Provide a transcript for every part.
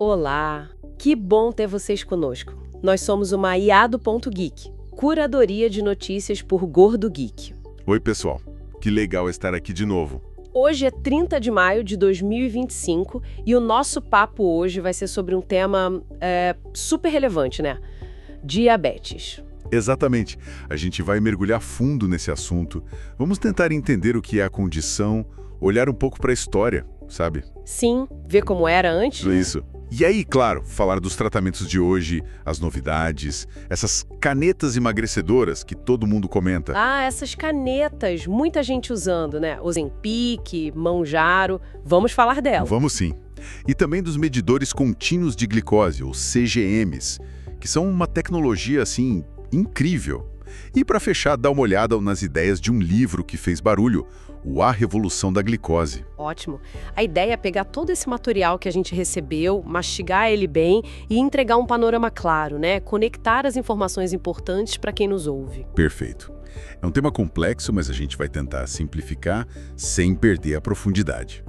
Olá, que bom ter vocês conosco. Nós somos uma IA do Ponto Geek, curadoria de notícias por Gordo Geek. Oi, pessoal. Que legal estar aqui de novo. Hoje é 30 de maio de 2025 e o nosso papo hoje vai ser sobre um tema super relevante, né? Diabetes. Exatamente. A gente vai mergulhar fundo nesse assunto. Vamos tentar entender o que é a condição, olhar um pouco para a história, sabe? Sim, ver como era antes. Isso. E aí, claro, falar dos tratamentos de hoje, as novidades, essas canetas emagrecedoras que todo mundo comenta. Ah, essas canetas, muita gente usando, né? Ozempic, Mounjaro, vamos falar delas. Vamos sim. E também dos medidores contínuos de glicose, os CGMs, que são uma tecnologia, assim, incrível. E para fechar, dá uma olhada nas ideias de um livro que fez barulho, o A Revolução da Glicose. Ótimo. A ideia é pegar todo esse material que a gente recebeu, mastigar ele bem e entregar um panorama claro, né? Conectar as informações importantes para quem nos ouve. Perfeito. É um tema complexo, mas a gente vai tentar simplificar sem perder a profundidade.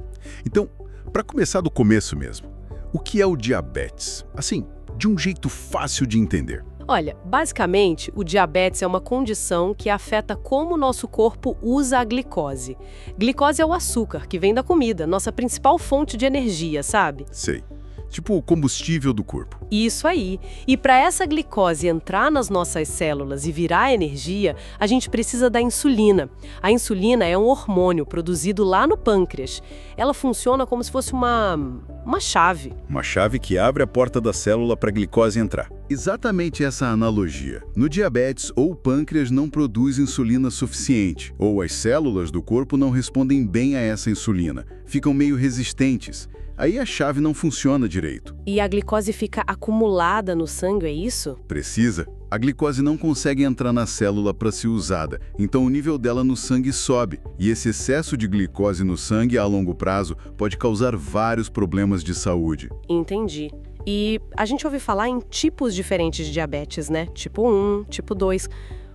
Então, para começar do começo mesmo, o que é o diabetes? Assim, de um jeito fácil de entender. Olha, basicamente, o diabetes é uma condição que afeta como o nosso corpo usa a glicose. Glicose é o açúcar que vem da comida, nossa principal fonte de energia, sabe? Sei. Tipo o combustível do corpo. Isso aí. E para essa glicose entrar nas nossas células e virar energia, a gente precisa da insulina. A insulina é um hormônio produzido lá no pâncreas. Ela funciona como se fosse uma chave. Uma chave que abre a porta da célula para a glicose entrar. Exatamente essa analogia. No diabetes, ou o pâncreas não produz insulina suficiente, ou as células do corpo não respondem bem a essa insulina, ficam meio resistentes. Aí a chave não funciona direito. E a glicose fica acumulada no sangue, é isso? Precisa. A glicose não consegue entrar na célula para ser usada, então o nível dela no sangue sobe. E esse excesso de glicose no sangue a longo prazo pode causar vários problemas de saúde. Entendi. E a gente ouve falar em tipos diferentes de diabetes, né? Tipo 1, tipo 2.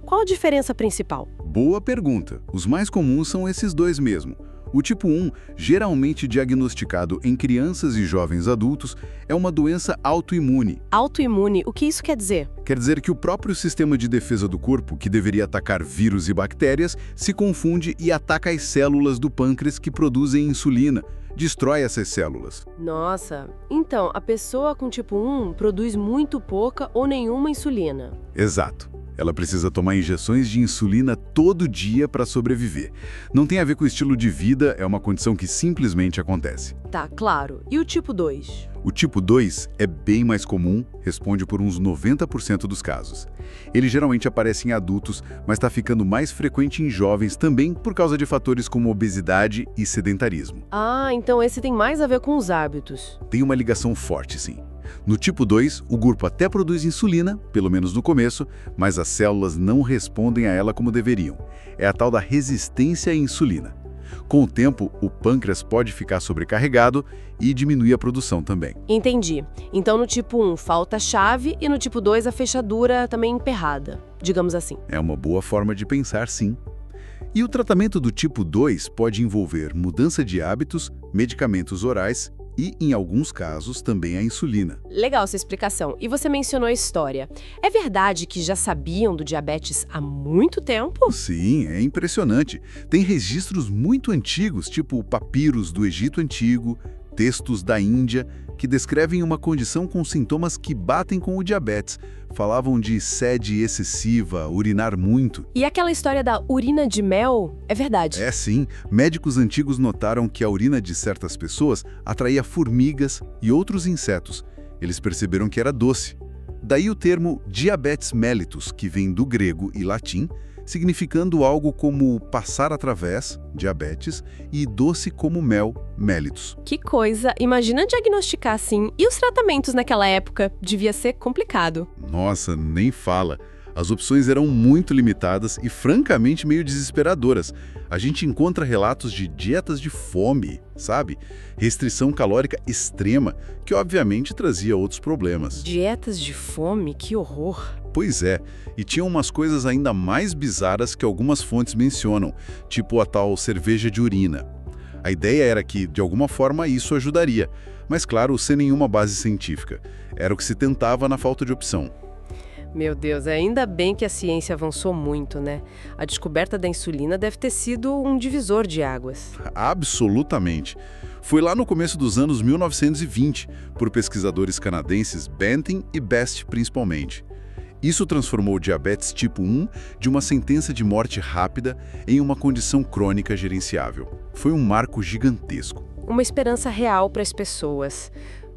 Qual a diferença principal? Boa pergunta. Os mais comuns são esses dois mesmo. O tipo 1, geralmente diagnosticado em crianças e jovens adultos, é uma doença autoimune. Autoimune, o que isso quer dizer? Quer dizer que o próprio sistema de defesa do corpo, que deveria atacar vírus e bactérias, se confunde e ataca as células do pâncreas que produzem insulina. Destrói essas células. Nossa, então a pessoa com tipo 1 produz muito pouca ou nenhuma insulina. Exato. Ela precisa tomar injeções de insulina todo dia para sobreviver. Não tem a ver com o estilo de vida, é uma condição que simplesmente acontece. Tá, claro. E o tipo 2? O tipo 2 é bem mais comum, responde por uns 90% dos casos. Ele geralmente aparece em adultos, mas está ficando mais frequente em jovens também por causa de fatores como obesidade e sedentarismo. Ah, então esse tem mais a ver com os hábitos. Tem uma ligação forte, sim. No tipo 2, o corpo até produz insulina, pelo menos no começo, mas as células não respondem a ela como deveriam. É a tal da resistência à insulina. Com o tempo, o pâncreas pode ficar sobrecarregado e diminuir a produção também. Entendi. Então no tipo 1 falta a chave e no tipo 2 a fechadura também emperrada, digamos assim. É uma boa forma de pensar, sim. E o tratamento do tipo 2 pode envolver mudança de hábitos, medicamentos orais e, em alguns casos, também a insulina. Legal essa explicação. E você mencionou a história. É verdade que já sabiam do diabetes há muito tempo? Sim, é impressionante. Tem registros muito antigos, tipo papiros do Egito Antigo, textos da Índia, que descrevem uma condição com sintomas que batem com o diabetes. Falavam de sede excessiva, urinar muito. E aquela história da urina de mel, é verdade? É sim. Médicos antigos notaram que a urina de certas pessoas atraía formigas e outros insetos. Eles perceberam que era doce. Daí o termo diabetes mellitus, que vem do grego e latim, significando algo como passar através, diabetes, e doce como mel, mellitus. Que coisa! Imagina diagnosticar assim. E os tratamentos naquela época? Devia ser complicado. Nossa, nem fala. As opções eram muito limitadas e, francamente, meio desesperadoras. A gente encontra relatos de dietas de fome, sabe? Restrição calórica extrema, que obviamente trazia outros problemas. Dietas de fome? Que horror! Pois é, e tinha umas coisas ainda mais bizarras que algumas fontes mencionam, tipo a tal cerveja de urina. A ideia era que, de alguma forma, isso ajudaria. Mas claro, sem nenhuma base científica. Era o que se tentava na falta de opção. Meu Deus, ainda bem que a ciência avançou muito, né? A descoberta da insulina deve ter sido um divisor de águas. Absolutamente. Foi lá no começo dos anos 1920, por pesquisadores canadenses Banting e Best principalmente. Isso transformou o diabetes tipo 1 de uma sentença de morte rápida em uma condição crônica gerenciável. Foi um marco gigantesco. Uma esperança real para as pessoas.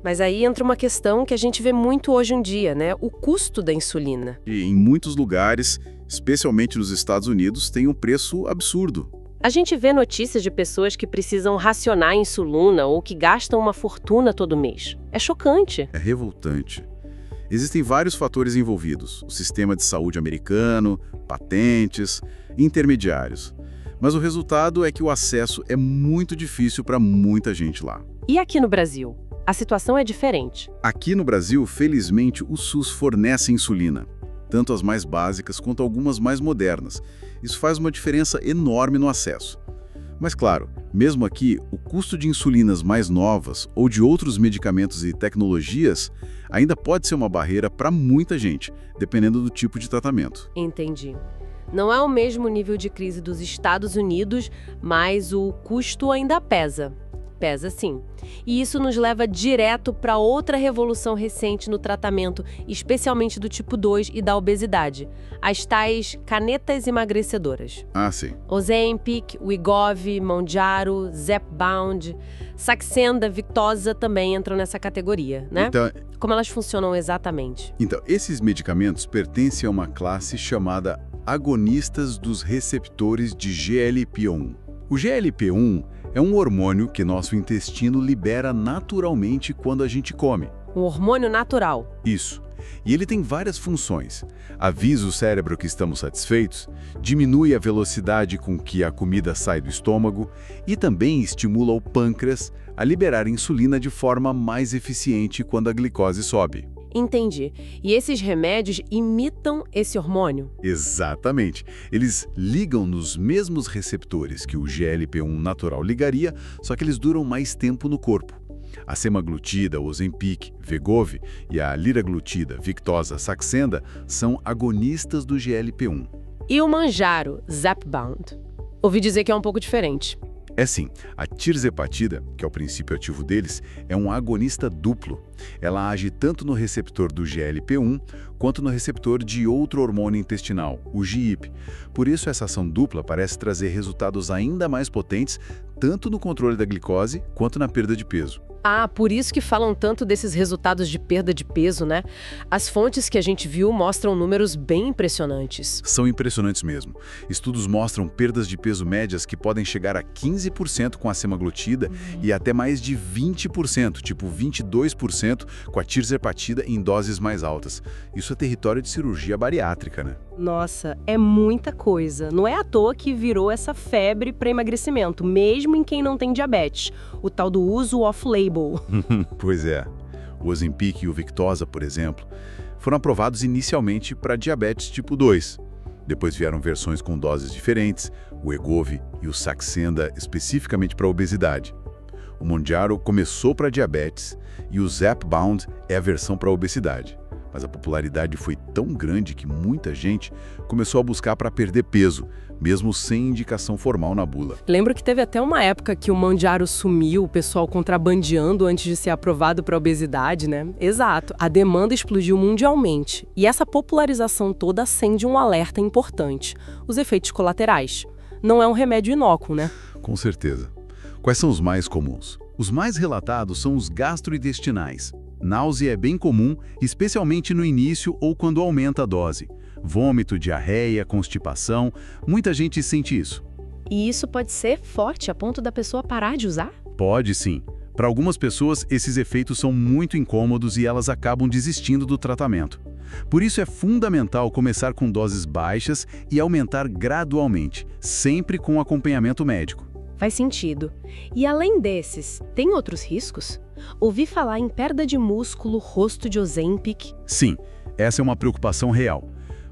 Mas aí entra uma questão que a gente vê muito hoje em dia, né? O custo da insulina. E em muitos lugares, especialmente nos Estados Unidos, tem um preço absurdo. A gente vê notícias de pessoas que precisam racionar a insulina ou que gastam uma fortuna todo mês. É chocante. É revoltante. Existem vários fatores envolvidos: o sistema de saúde americano, patentes, intermediários. Mas o resultado é que o acesso é muito difícil para muita gente lá. E aqui no Brasil? A situação é diferente. Aqui no Brasil, felizmente, o SUS fornece insulina, tanto as mais básicas quanto algumas mais modernas. Isso faz uma diferença enorme no acesso. Mas claro, mesmo aqui, o custo de insulinas mais novas ou de outros medicamentos e tecnologias ainda pode ser uma barreira para muita gente, dependendo do tipo de tratamento. Entendi. Não é o mesmo nível de crise dos Estados Unidos, mas o custo ainda pesa. Pesa sim. E isso nos leva direto para outra revolução recente no tratamento, especialmente do tipo 2 e da obesidade. As tais canetas emagrecedoras. Ah, sim. Ozempic, Wegovy, Mounjaro, Zepbound, Saxenda, Victoza também entram nessa categoria, né? Então, como elas funcionam exatamente? Então, esses medicamentos pertencem a uma classe chamada agonistas dos receptores de GLP-1. O GLP-1 é um hormônio que nosso intestino libera naturalmente quando a gente come. Um hormônio natural. Isso. E ele tem várias funções. Avisa o cérebro que estamos satisfeitos, diminui a velocidade com que a comida sai do estômago e também estimula o pâncreas a liberar insulina de forma mais eficiente quando a glicose sobe. Entendi. E esses remédios imitam esse hormônio? Exatamente. Eles ligam nos mesmos receptores que o GLP-1 natural ligaria, só que eles duram mais tempo no corpo. A semaglutida, Ozempic, Wegovy e a liraglutida, Victoza, Saxenda são agonistas do GLP-1. E o Mounjaro, Zepbound? Ouvi dizer que é um pouco diferente. É sim, a tirzepatida, que é o princípio ativo deles, é um agonista duplo. Ela age tanto no receptor do GLP-1 quanto no receptor de outro hormônio intestinal, o GIP. Por isso, essa ação dupla parece trazer resultados ainda mais potentes, tanto no controle da glicose quanto na perda de peso. Ah, por isso que falam tanto desses resultados de perda de peso, né? As fontes que a gente viu mostram números bem impressionantes. São impressionantes mesmo. Estudos mostram perdas de peso médias que podem chegar a 15% com a semaglutida e até mais de 20%, tipo 22% com a tirzepatida em doses mais altas. Isso é território de cirurgia bariátrica, né? Nossa, é muita coisa. Não é à toa que virou essa febre para emagrecimento, mesmo em quem não tem diabetes. O tal do uso off-label. Pois é. O Ozempic e o Victoza, por exemplo, foram aprovados inicialmente para diabetes tipo 2. Depois vieram versões com doses diferentes, o Wegovy e o Saxenda especificamente para obesidade. O Mounjaro começou para diabetes e o Zepbound é a versão para obesidade. Mas a popularidade foi tão grande que muita gente começou a buscar para perder peso, mesmo sem indicação formal na bula. Lembro que teve até uma época que o Mounjaro sumiu, o pessoal contrabandeando antes de ser aprovado para obesidade, né? Exato. A demanda explodiu mundialmente. E essa popularização toda acende um alerta importante: os efeitos colaterais. Não é um remédio inócuo, né? Com certeza. Quais são os mais comuns? Os mais relatados são os gastrointestinais. Náusea é bem comum, especialmente no início ou quando aumenta a dose. Vômito, diarreia, constipação, muita gente sente isso. E isso pode ser forte a ponto da pessoa parar de usar? Pode sim. Para algumas pessoas, esses efeitos são muito incômodos e elas acabam desistindo do tratamento. Por isso é fundamental começar com doses baixas e aumentar gradualmente, sempre com acompanhamento médico. Faz sentido. E além desses, tem outros riscos? Ouvi falar em perda de músculo, rosto de Ozempic. Sim, essa é uma preocupação real.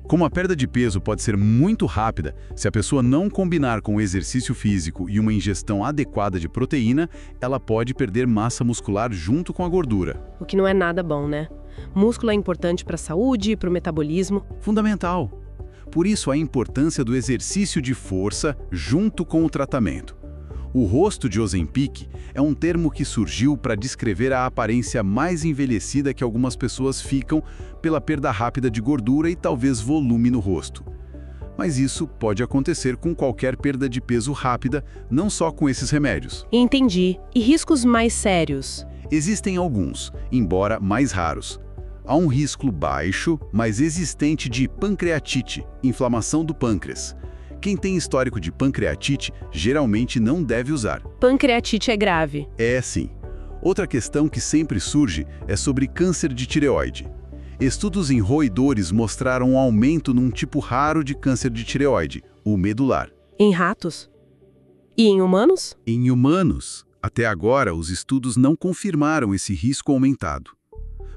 Como a perda de peso pode ser muito rápida, se a pessoa não combinar com o exercício físico e uma ingestão adequada de proteína, ela pode perder massa muscular junto com a gordura. O que não é nada bom, né? Músculo é importante para a saúde e para o metabolismo. Fundamental. Por isso, a importância do exercício de força junto com o tratamento. O rosto de Ozempic é um termo que surgiu para descrever a aparência mais envelhecida que algumas pessoas ficam pela perda rápida de gordura e talvez volume no rosto. Mas isso pode acontecer com qualquer perda de peso rápida, não só com esses remédios. Entendi. E riscos mais sérios? Existem alguns, embora mais raros. Há um risco baixo, mas existente de pancreatite, inflamação do pâncreas. Quem tem histórico de pancreatite geralmente não deve usar. Pancreatite é grave. É sim. Outra questão que sempre surge é sobre câncer de tireoide. Estudos em roedores mostraram um aumento num tipo raro de câncer de tireoide, o medular. Em ratos? E em humanos? Em humanos, até agora os estudos não confirmaram esse risco aumentado.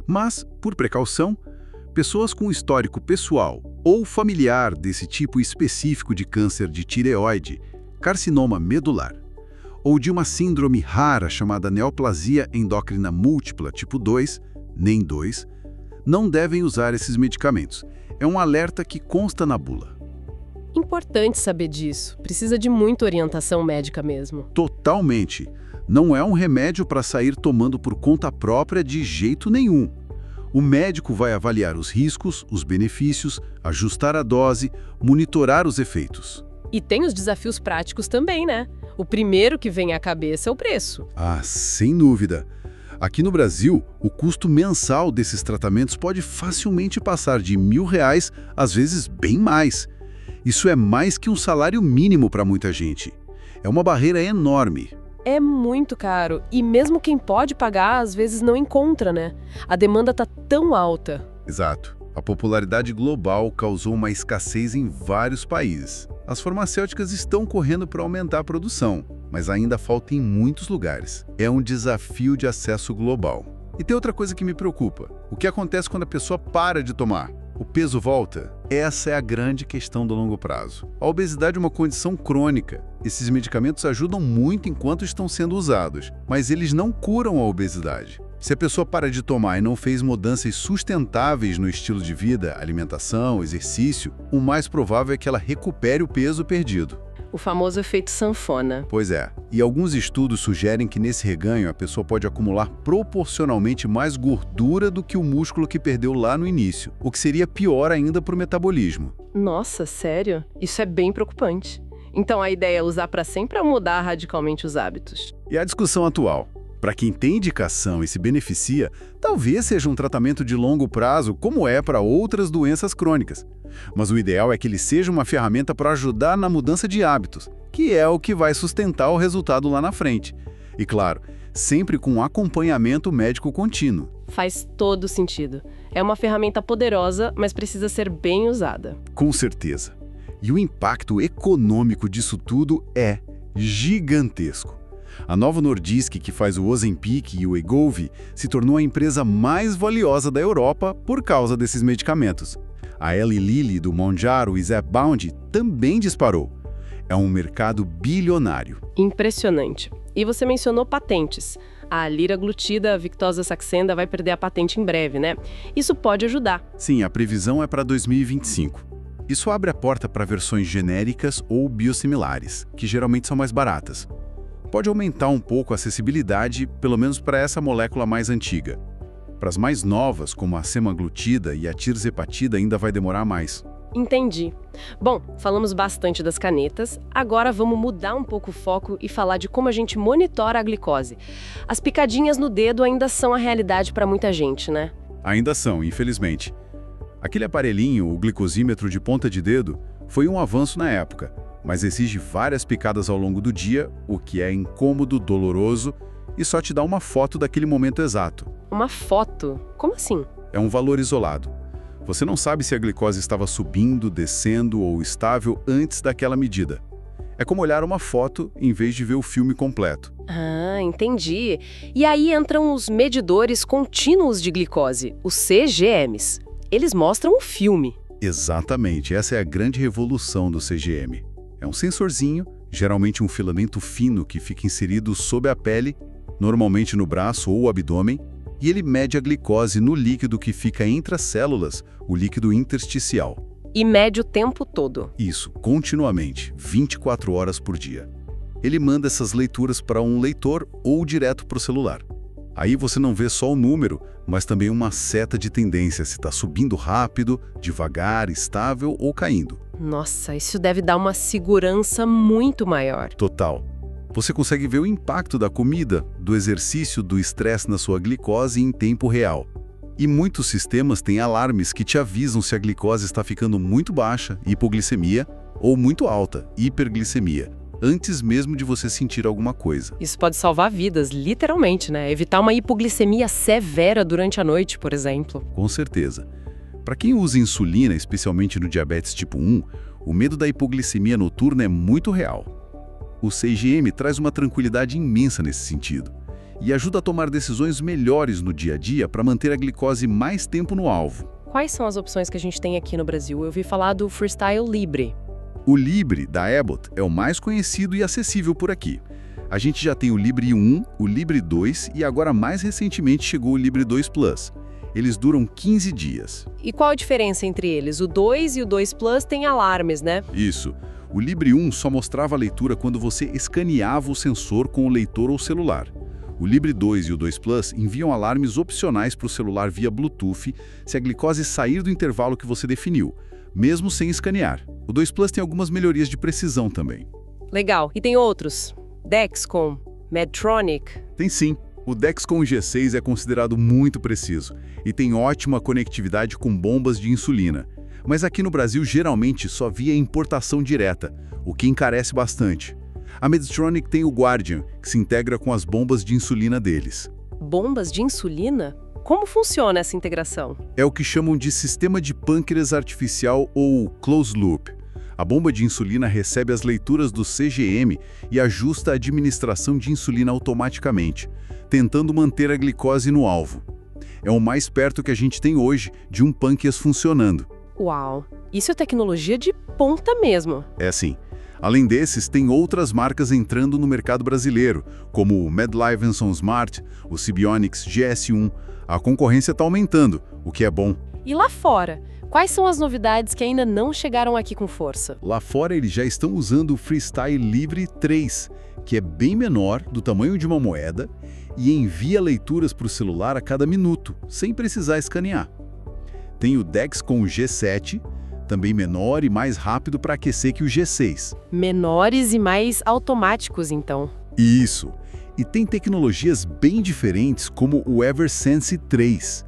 Mas, por precaução, pessoas com histórico pessoal ou familiar desse tipo específico de câncer de tireoide, carcinoma medular, ou de uma síndrome rara chamada neoplasia endócrina múltipla tipo 2, NEM 2, não devem usar esses medicamentos. É um alerta que consta na bula. Importante saber disso. Precisa de muita orientação médica mesmo. Totalmente. Não é um remédio para sair tomando por conta própria de jeito nenhum. O médico vai avaliar os riscos, os benefícios, ajustar a dose, monitorar os efeitos. E tem os desafios práticos também, né? O primeiro que vem à cabeça é o preço. Ah, sem dúvida. Aqui no Brasil, o custo mensal desses tratamentos pode facilmente passar de R$1.000, às vezes bem mais. Isso é mais que um salário mínimo para muita gente. É uma barreira enorme. É muito caro. E mesmo quem pode pagar, às vezes não encontra, né? A demanda tá tão alta. Exato. A popularidade global causou uma escassez em vários países. As farmacêuticas estão correndo para aumentar a produção, mas ainda falta em muitos lugares. É um desafio de acesso global. E tem outra coisa que me preocupa. O que acontece quando a pessoa para de tomar? O peso volta? Essa é a grande questão do longo prazo. A obesidade é uma condição crônica. Esses medicamentos ajudam muito enquanto estão sendo usados, mas eles não curam a obesidade. Se a pessoa para de tomar e não fez mudanças sustentáveis no estilo de vida, alimentação, exercício, o mais provável é que ela recupere o peso perdido. O famoso efeito sanfona. Pois é, e alguns estudos sugerem que nesse reganho a pessoa pode acumular proporcionalmente mais gordura do que o músculo que perdeu lá no início, o que seria pior ainda para o metabolismo. Nossa, sério? Isso é bem preocupante. Então a ideia é usar para sempre ou mudar radicalmente os hábitos? E a discussão atual? Para quem tem indicação e se beneficia, talvez seja um tratamento de longo prazo, como é para outras doenças crônicas. Mas o ideal é que ele seja uma ferramenta para ajudar na mudança de hábitos, que é o que vai sustentar o resultado lá na frente. E claro, sempre com acompanhamento médico contínuo. Faz todo sentido. É uma ferramenta poderosa, mas precisa ser bem usada. Com certeza. E o impacto econômico disso tudo é gigantesco. A Novo Nordisk, que faz o Ozempic e o Wegovy, se tornou a empresa mais valiosa da Europa por causa desses medicamentos. A Eli Lilly, do Mounjaro e Zepbound, também disparou. É um mercado bilionário. Impressionante. E você mencionou patentes. A liraglutida Victoza Saxenda vai perder a patente em breve, né? Isso pode ajudar. Sim, a previsão é para 2025. Isso abre a porta para versões genéricas ou biosimilares, que geralmente são mais baratas. Pode aumentar um pouco a acessibilidade, pelo menos para essa molécula mais antiga. Para as mais novas, como a semaglutida e a tirzepatida, ainda vai demorar mais. Entendi. Bom, falamos bastante das canetas, agora vamos mudar um pouco o foco e falar de como a gente monitora a glicose. As picadinhas no dedo ainda são a realidade para muita gente, né? Ainda são, infelizmente. Aquele aparelhinho, o glicosímetro de ponta de dedo, foi um avanço na época, mas exige várias picadas ao longo do dia, o que é incômodo, doloroso e só te dá uma foto daquele momento exato. Uma foto? Como assim? É um valor isolado. Você não sabe se a glicose estava subindo, descendo ou estável antes daquela medida. É como olhar uma foto em vez de ver o filme completo. Ah, entendi. E aí entram os medidores contínuos de glicose, os CGMs. Eles mostram o filme. Exatamente, essa é a grande revolução do CGM. É um sensorzinho, geralmente um filamento fino que fica inserido sob a pele, normalmente no braço ou abdômen, e ele mede a glicose no líquido que fica entre as células, o líquido intersticial. E mede o tempo todo. Isso, continuamente, 24 horas por dia. Ele manda essas leituras para um leitor ou direto para o celular. Aí você não vê só o número, mas também uma seta de tendência, se está subindo rápido, devagar, estável ou caindo. Nossa, isso deve dar uma segurança muito maior. Total. Você consegue ver o impacto da comida, do exercício, do estresse na sua glicose em tempo real. E muitos sistemas têm alarmes que te avisam se a glicose está ficando muito baixa, hipoglicemia, ou muito alta, hiperglicemia, antes mesmo de você sentir alguma coisa. Isso pode salvar vidas, literalmente, né? Evitar uma hipoglicemia severa durante a noite, por exemplo. Com certeza. Para quem usa insulina, especialmente no diabetes tipo 1, o medo da hipoglicemia noturna é muito real. O CGM traz uma tranquilidade imensa nesse sentido e ajuda a tomar decisões melhores no dia a dia para manter a glicose mais tempo no alvo. Quais são as opções que a gente tem aqui no Brasil? Eu ouvi falar do Freestyle Libre. O Libre, da Abbott, é o mais conhecido e acessível por aqui. A gente já tem o Libre 1, o Libre 2 e agora mais recentemente chegou o Libre 2 Plus. Eles duram 15 dias. E qual a diferença entre eles? O 2 e o 2 Plus têm alarmes, né? Isso. O Libre 1 só mostrava a leitura quando você escaneava o sensor com o leitor ou celular. O Libre 2 e o 2 Plus enviam alarmes opcionais para o celular via Bluetooth se a glicose sair do intervalo que você definiu, mesmo sem escanear. O 2 Plus tem algumas melhorias de precisão também. Legal. E tem outros? Dexcom, Medtronic? Tem sim. O Dexcom G6 é considerado muito preciso e tem ótima conectividade com bombas de insulina. Mas aqui no Brasil geralmente só via importação direta, o que encarece bastante. A Medtronic tem o Guardian, que se integra com as bombas de insulina deles. Bombas de insulina? Como funciona essa integração? É o que chamam de sistema de pâncreas artificial ou closed loop. A bomba de insulina recebe as leituras do CGM e ajusta a administração de insulina automaticamente, tentando manter a glicose no alvo. É o mais perto que a gente tem hoje de um pâncreas funcionando. Uau! Isso é tecnologia de ponta mesmo. É assim. Além desses, tem outras marcas entrando no mercado brasileiro, como o Medlivenson Smart, o Sibionics GS1. A concorrência está aumentando, o que é bom. E lá fora? Quais são as novidades que ainda não chegaram aqui com força? Lá fora eles já estão usando o Freestyle Libre 3, que é bem menor, do tamanho de uma moeda, e envia leituras para o celular a cada minuto, sem precisar escanear. Tem o Dexcom G7, também menor e mais rápido para aquecer que o G6. Menores e mais automáticos, então. Isso. E tem tecnologias bem diferentes, como o Eversense 3.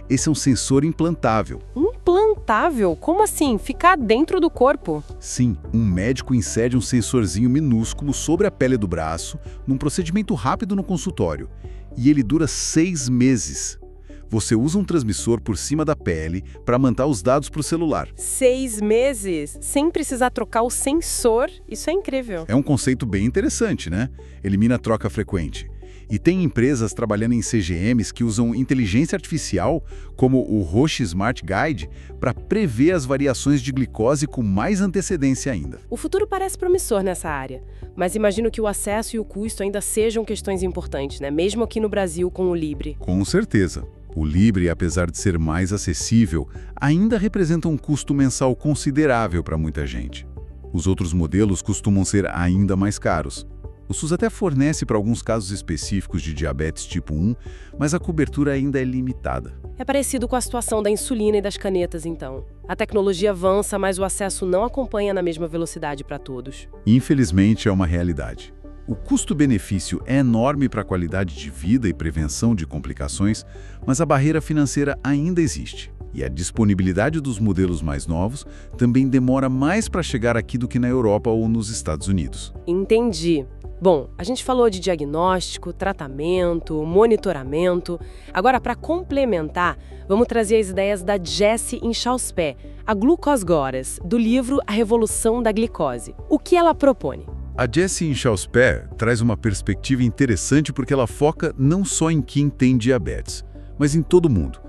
Esse é um sensor implantável. Implantável? Como assim? Ficar dentro do corpo? Sim, um médico insere um sensorzinho minúsculo sobre a pele do braço, num procedimento rápido no consultório. E ele dura 6 meses. Você usa um transmissor por cima da pele para mandar os dados para o celular. 6 meses? Sem precisar trocar o sensor? Isso é incrível. É um conceito bem interessante, né? Elimina a troca frequente. E tem empresas trabalhando em CGMs que usam inteligência artificial, como o Roche Smart Guide, para prever as variações de glicose com mais antecedência ainda. O futuro parece promissor nessa área, mas imagino que o acesso e o custo ainda sejam questões importantes, né? Mesmo aqui no Brasil com o Libre. Com certeza. O Libre, apesar de ser mais acessível, ainda representa um custo mensal considerável para muita gente. Os outros modelos costumam ser ainda mais caros. O SUS até fornece para alguns casos específicos de diabetes tipo 1, mas a cobertura ainda é limitada. É parecido com a situação da insulina e das canetas, então. A tecnologia avança, mas o acesso não acompanha na mesma velocidade para todos. Infelizmente, é uma realidade. O custo-benefício é enorme para a qualidade de vida e prevenção de complicações, mas a barreira financeira ainda existe. E a disponibilidade dos modelos mais novos também demora mais para chegar aqui do que na Europa ou nos Estados Unidos. Entendi. Bom, a gente falou de diagnóstico, tratamento, monitoramento. Agora, para complementar, vamos trazer as ideias da Jessie Inchauspé, a Glucose Goddess, do livro A Revolução da Glicose. O que ela propõe? A Jessie Inchauspé traz uma perspectiva interessante porque ela foca não só em quem tem diabetes, mas em todo mundo.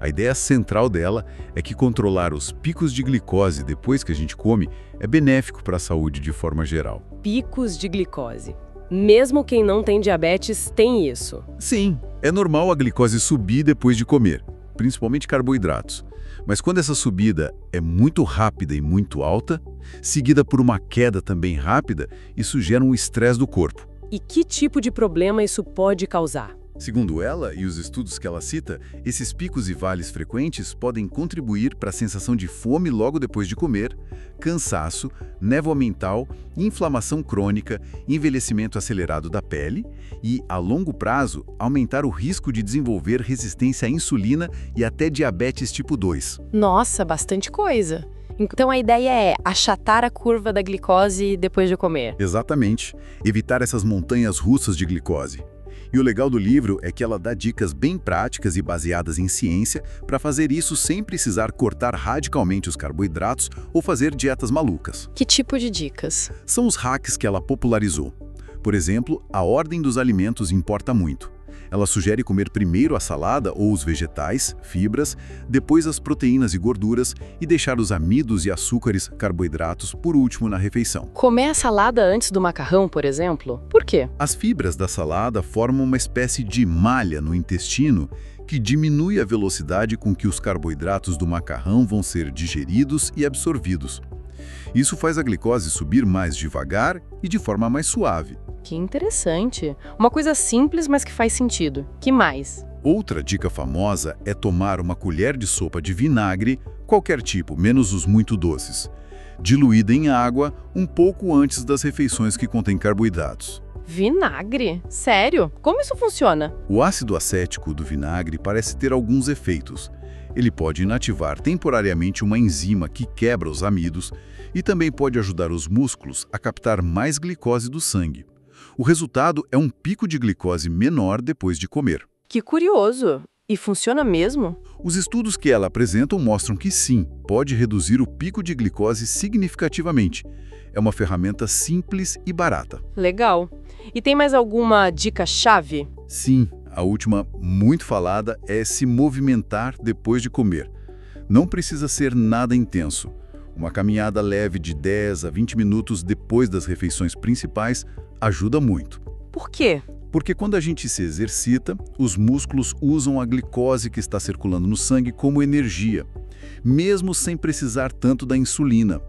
A ideia central dela é que controlar os picos de glicose depois que a gente come é benéfico para a saúde de forma geral. Picos de glicose. Mesmo quem não tem diabetes tem isso. Sim, é normal a glicose subir depois de comer, principalmente carboidratos. Mas quando essa subida é muito rápida e muito alta, seguida por uma queda também rápida, isso gera um estresse do corpo. E que tipo de problema isso pode causar? Segundo ela e os estudos que ela cita, esses picos e vales frequentes podem contribuir para a sensação de fome logo depois de comer, cansaço, névoa mental, inflamação crônica, envelhecimento acelerado da pele e, a longo prazo, aumentar o risco de desenvolver resistência à insulina e até diabetes tipo 2. Nossa, bastante coisa. Então a ideia é achatar a curva da glicose depois de comer. Exatamente. Evitar essas montanhas russas de glicose. E o legal do livro é que ela dá dicas bem práticas e baseadas em ciência para fazer isso sem precisar cortar radicalmente os carboidratos ou fazer dietas malucas. Que tipo de dicas? São os hacks que ela popularizou. Por exemplo, a ordem dos alimentos importa muito. Ela sugere comer primeiro a salada ou os vegetais, fibras, depois as proteínas e gorduras e deixar os amidos e açúcares, carboidratos, por último na refeição. Comer a salada antes do macarrão, por exemplo? Por quê? As fibras da salada formam uma espécie de malha no intestino que diminui a velocidade com que os carboidratos do macarrão vão ser digeridos e absorvidos. Isso faz a glicose subir mais devagar e de forma mais suave. Que interessante. Uma coisa simples, mas que faz sentido. Que mais? Outra dica famosa é tomar uma colher de sopa de vinagre, qualquer tipo, menos os muito doces, diluída em água um pouco antes das refeições que contêm carboidratos. Vinagre? Sério? Como isso funciona? O ácido acético do vinagre parece ter alguns efeitos. Ele pode inativar temporariamente uma enzima que quebra os amidos e também pode ajudar os músculos a captar mais glicose do sangue. O resultado é um pico de glicose menor depois de comer. Que curioso! E funciona mesmo? Os estudos que ela apresenta mostram que sim, pode reduzir o pico de glicose significativamente. É uma ferramenta simples e barata. Legal. E tem mais alguma dica-chave? Sim, a última, muito falada, é se movimentar depois de comer. Não precisa ser nada intenso. Uma caminhada leve de 10 a 20 minutos depois das refeições principais ajuda muito. Por quê? Porque quando a gente se exercita, os músculos usam a glicose que está circulando no sangue como energia, mesmo sem precisar tanto da insulina.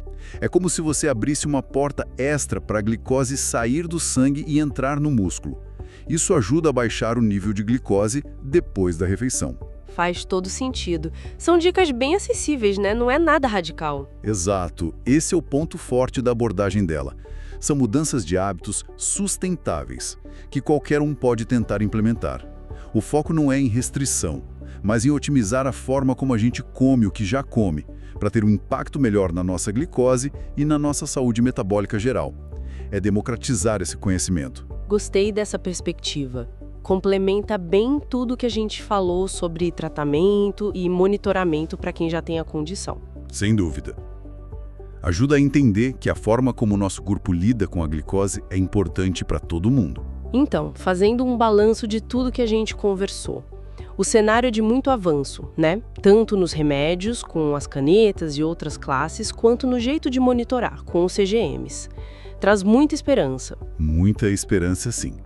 É como se você abrisse uma porta extra para a glicose sair do sangue e entrar no músculo. Isso ajuda a baixar o nível de glicose depois da refeição. Faz todo sentido. São dicas bem acessíveis, né? Não é nada radical. Exato. Esse é o ponto forte da abordagem dela. São mudanças de hábitos sustentáveis, que qualquer um pode tentar implementar. O foco não é em restrição, mas em otimizar a forma como a gente come o que já come, para ter um impacto melhor na nossa glicose e na nossa saúde metabólica geral. É democratizar esse conhecimento. Gostei dessa perspectiva. Complementa bem tudo que a gente falou sobre tratamento e monitoramento para quem já tem a condição. Sem dúvida. Ajuda a entender que a forma como o nosso corpo lida com a glicose é importante para todo mundo. Então, fazendo um balanço de tudo que a gente conversou. O cenário é de muito avanço, né? Tanto nos remédios, com as canetas e outras classes, quanto no jeito de monitorar, com os CGMs. Traz muita esperança. Muita esperança, sim.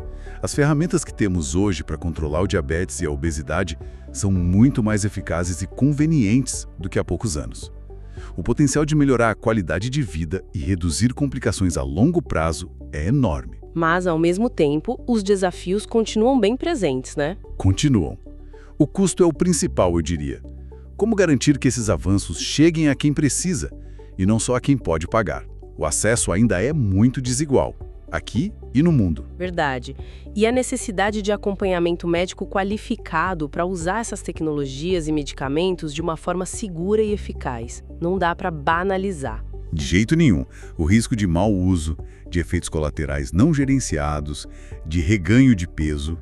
As ferramentas que temos hoje para controlar o diabetes e a obesidade são muito mais eficazes e convenientes do que há poucos anos. O potencial de melhorar a qualidade de vida e reduzir complicações a longo prazo é enorme. Mas, ao mesmo tempo, os desafios continuam bem presentes, né? Continuam. O custo é o principal, eu diria. Como garantir que esses avanços cheguem a quem precisa e não só a quem pode pagar? O acesso ainda é muito desigual, aqui e no mundo. Verdade. E a necessidade de acompanhamento médico qualificado para usar essas tecnologias e medicamentos de uma forma segura e eficaz. Não dá para banalizar. De jeito nenhum. O risco de mau uso, de efeitos colaterais não gerenciados, de reganho de peso,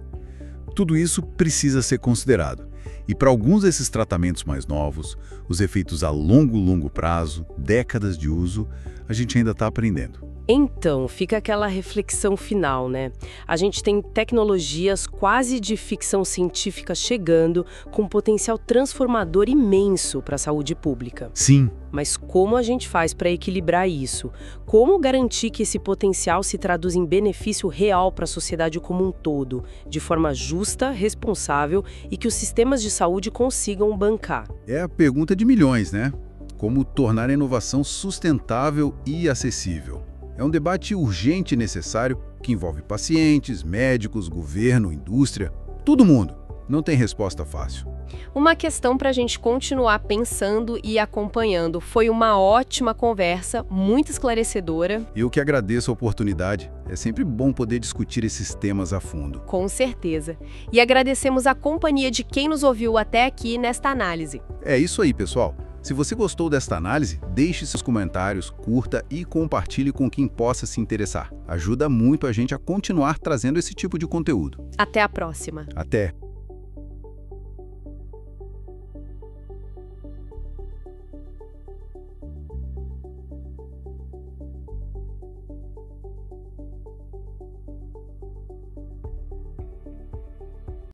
tudo isso precisa ser considerado. E para alguns desses tratamentos mais novos, os efeitos a longo prazo, décadas de uso, a gente ainda está aprendendo. Então, fica aquela reflexão final, né? A gente tem tecnologias quase de ficção científica chegando, com potencial transformador imenso para a saúde pública. Sim. Mas como a gente faz para equilibrar isso? Como garantir que esse potencial se traduz em benefício real para a sociedade como um todo, de forma justa, responsável e que os sistemas de saúde consigam bancar? É a pergunta de milhões, né? Como tornar a inovação sustentável e acessível? É um debate urgente e necessário que envolve pacientes, médicos, governo, indústria, todo mundo. Não tem resposta fácil. Uma questão para a gente continuar pensando e acompanhando. Foi uma ótima conversa, muito esclarecedora. Eu que agradeço a oportunidade. É sempre bom poder discutir esses temas a fundo. Com certeza. E agradecemos a companhia de quem nos ouviu até aqui nesta análise. É isso aí, pessoal. Se você gostou desta análise, deixe seus comentários, curta e compartilhe com quem possa se interessar. Ajuda muito a gente a continuar trazendo esse tipo de conteúdo. Até a próxima. Até!